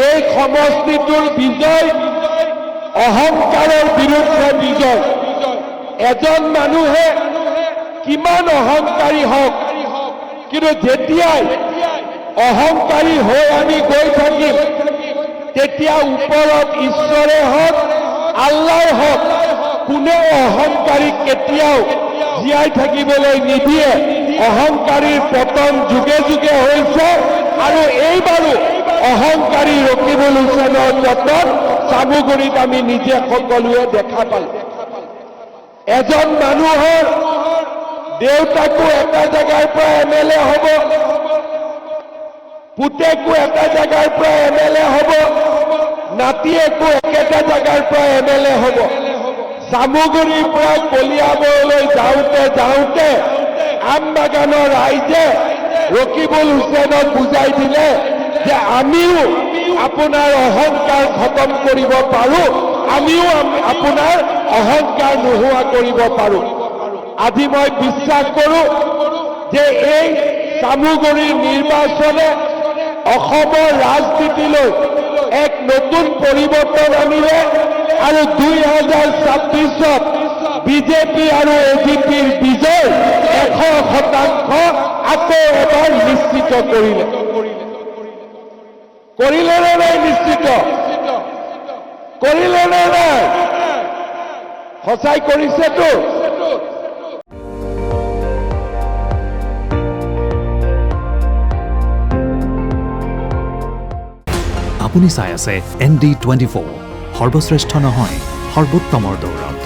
এই সমষ্টিটোৰ বিজয় অহংকাৰৰ বিৰুদ্ধে বিজয়। এজন মানুহে কিমান অহংকাৰী হওক, কিন্তু যেতিয়াই অহংকাৰী হৈ আমি গৈ থাকিম, তেতিয়া ওপৰত ঈশ্বৰে হওক, আল্লাই হওক, কোনেও অহংকাৰীক কেতিয়াও জীয়াই থাকিবলৈ নিদিয়ে। অহংকাৰীৰ পতন যুগে যুগে হৈছে, আৰু এইবাৰো অহংকাৰী ৰকিবুল হুছেইনৰ পতন চামুগুৰিত আমি নিজে সকলোৱে দেখা পালো। এজন মানুহৰ দেউতাকো এটা জেগাৰ পৰা এমএলএ হ'ব, পুতেকো এটা জেগাৰ পৰা এমএলএ হ'ব, নাতিয়েকো একেটা জেগাৰ পৰা এমএলএ হ'ব। চামুগুৰিৰ পৰা কলিয়াবৰলৈ যাওঁতে যাওঁতে আমবাগানৰ ৰাইজে ৰকিবুল হুছেইনক বুজাই দিলে যে আমিও আপোনাৰ অহংকাৰ খতম কৰিব পাৰোঁ, আমিও আপোনাৰ অহংকাৰ নোহোৱা কৰিব পাৰোঁ। আজি মই বিশ্বাস কৰোঁ যে এই চামুগুৰিৰ নিৰ্বাচনে অসমৰ ৰাজনীতিলৈ এক নতুন পৰিৱৰ্তন আনিলে, আৰু 2026ত বিজেপি আৰু এজিপিৰ বিজয় 100% আকৌ এবাৰ নিশ্চিত কৰিলে। কৰিলে নে নাই? নিশ্চিত কৰিলে নে নাই? সঁচাই কৰিছেতো। আপুনি চাই আছে ND24, সৰ্বশ্ৰেষ্ঠ নহয়, সৰ্বোত্তমৰ দৌৰত।